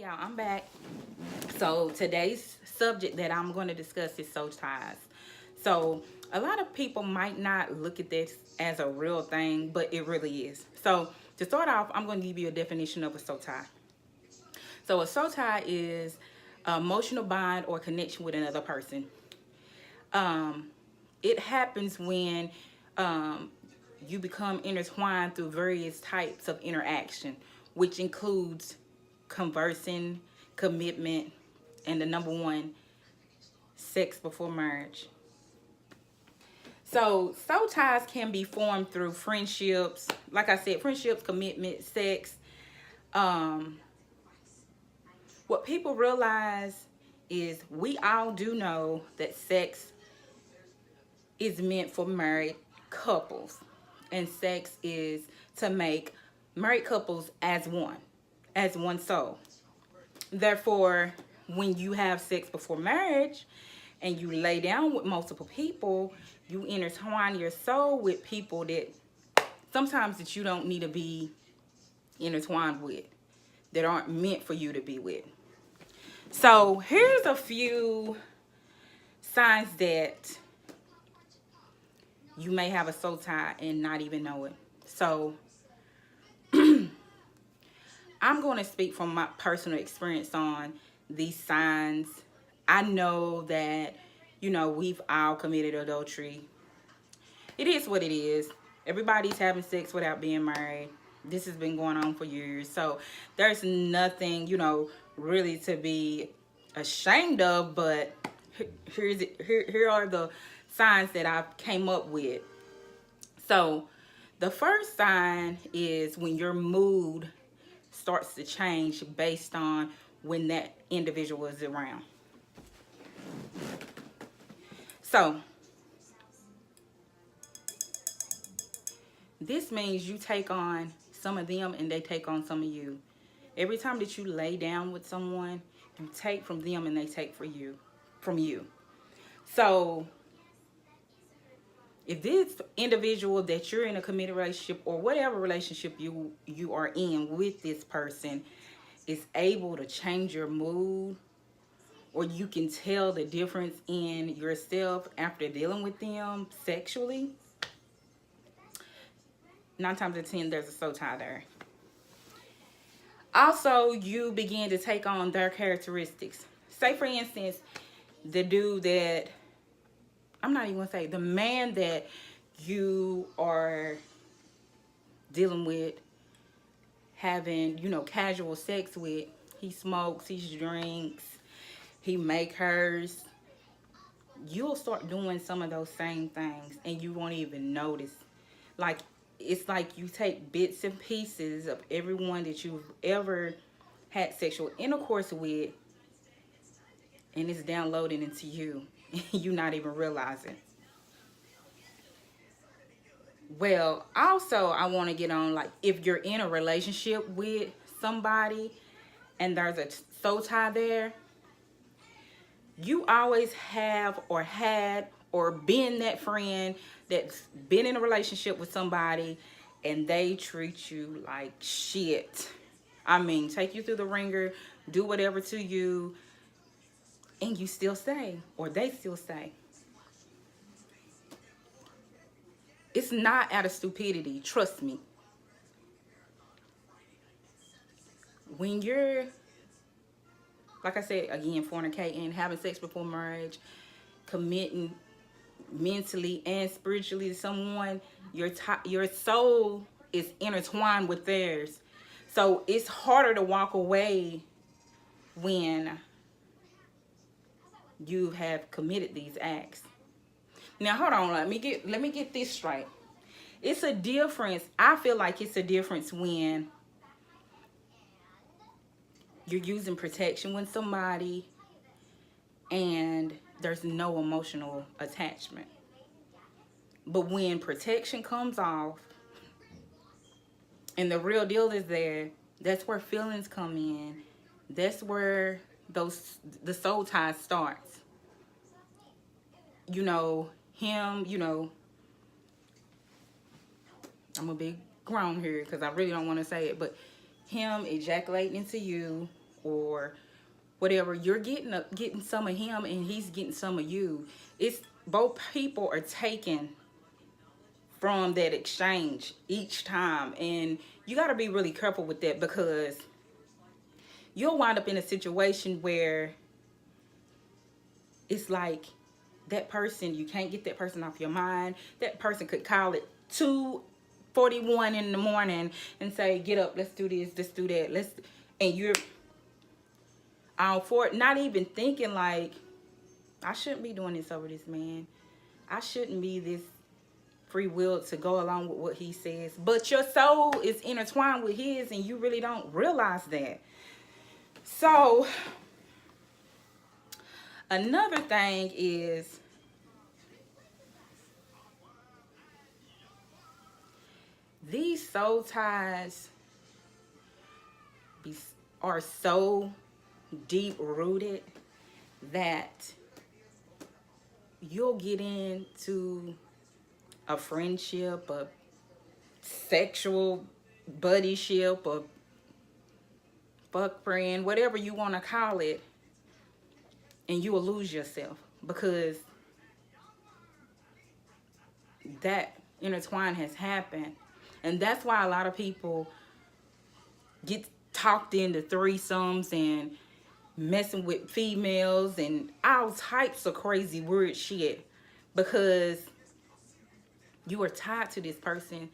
Y'all, I'm back. So today's subject that I'm going to discuss is soul ties. So a lot of people might not look at this as a real thing, but it really is. So to start off, I'm going to give you a definition of a soul tie. So a soul tie is an emotional bond or connection with another person. Um, it happens when um, you become intertwined through various types of interaction, which includes conversing, commitment, and the number one, sex before marriage. So soul ties can be formed through friendships, like I said, friendships, commitment, sex. Um, what people realize is we all do know that sex is meant for married couples, and sex is to make married couples as one soul. Therefore, when you have sex before marriage and you lay down with multiple people, you intertwine your soul with people that sometimes that you don't need to be intertwined with, that aren't meant for you to be with. So here's a few signs that you may have a soul tie and not even know it. So I'm going to speak from my personal experience on these signs. I know that, we've all committed adultery. It is what it is. Everybody's having sex without being married. This has been going on for years. So there's nothing, really to be ashamed of, but here are the signs that I came up with. So the first sign is when your mood starts to change based on when that individual is around. So this means you take on some of them and they take on some of you. Every time that you lay down with someone, you take from them and they take from you. So if this individual that you're in a committed relationship or whatever relationship you are in with this person is able to change your mood, or you can tell the difference in yourself after dealing with them sexually, 9 times out of 10 there's a soul tie there. Also, you begin to take on their characteristics. Say for instance, the dude that, I'm not even gonna say, the man that you are dealing with, having, casual sex with, he smokes, he drinks, he make hers. You'll start doing some of those same things and you won't even notice. Like, it's like you take bits and pieces of everyone that you've ever had sexual intercourse with, and it's downloading into you. You not even realizing. Well, also, I want to get on, like, if you're in a relationship with somebody and there's a soul tie there, you always have or had or been that friend that's been in a relationship with somebody and they treat you like shit. I mean, take you through the ringer, do whatever to you, and you still stay, or they still stay. It's not out of stupidity, trust me. When you're, like I said, again, fornicating, having sex before marriage, committing mentally and spiritually to someone, your soul is intertwined with theirs. So it's harder to walk away when you have committed these acts. Now hold on, let me get this straight. It's a difference. I feel like it's a difference when you're using protection with somebody and there's no emotional attachment. But when protection comes off and the real deal is there, that's where feelings come in. That's where the soul tie starts. Him, I'm gonna be grown here because I really don't want to say it, but him ejaculating into you, or whatever. You're getting some of him, and he's getting some of you. It's both people are taking from that exchange each time, and you got to be really careful with that, because you'll wind up in a situation where it's like that person, you can't get that person off your mind. That person could call it 2:41 in the morning and say, get up, let's do this, let's do that, and you're all for it, not even thinking like, I shouldn't be doing this over this man. I shouldn't be this free will to go along with what he says. But your soul is intertwined with his, and you really don't realize that. So another thing is, these soul ties are so deep rooted that you'll get into a friendship, a sexual buddyship, a fuck friend, whatever you want to call it, and you will lose yourself, because that intertwine has happened. And that's why a lot of people get talked into threesomes and messing with females and all types of crazy weird shit, because you are tied to this person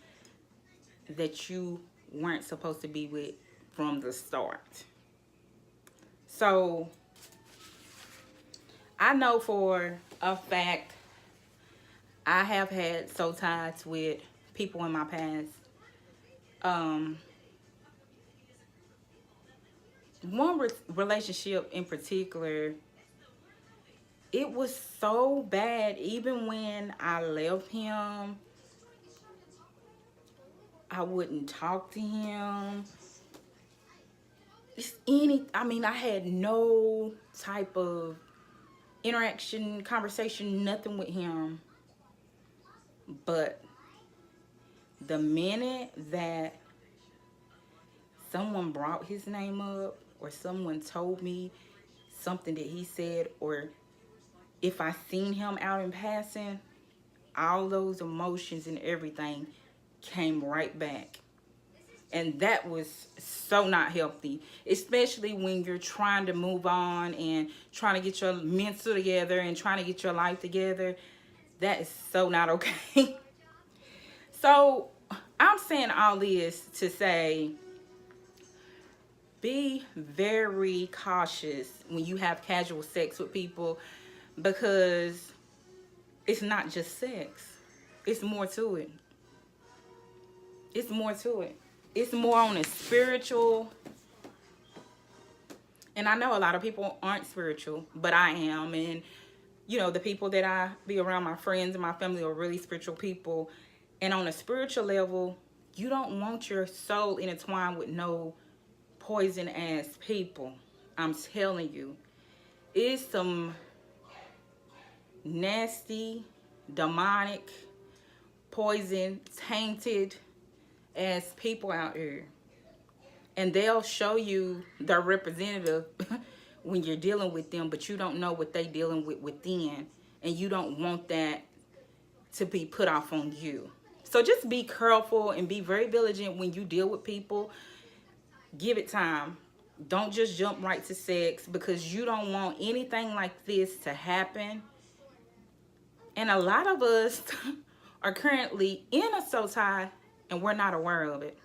that you weren't supposed to be with from the start. So I know for a fact I have had soul ties with people in my past. One relationship in particular, it was so bad. Even when I left him, I wouldn't talk to him. I had no type of interaction, conversation, nothing with him. But the minute that someone brought his name up, or someone told me something that he said, or if I seen him out in passing, all those emotions and everything came right back. And that was so not healthy, especially when you're trying to move on and trying to get your mental together and trying to get your life together. That is so not okay. So I'm saying all this to say, be very cautious when you have casual sex with people, because it's not just sex. It's more to it. It's more to it. It's more on a spiritual. And I know a lot of people aren't spiritual, but I am. And, the people that I be around, my friends and my family, are really spiritual people. And on a spiritual level, you don't want your soul intertwined with no poison ass people. I'm telling you, it's some nasty, demonic, poison, tainted ass people out here, and they'll show you their representative when you're dealing with them, but you don't know what they dealing with within, and you don't want that to be put off on you. So just be careful and be very vigilant when you deal with people. Give it time. Don't just jump right to sex, because you don't want anything like this to happen. And a lot of us are currently in a soul tie and we're not aware of it.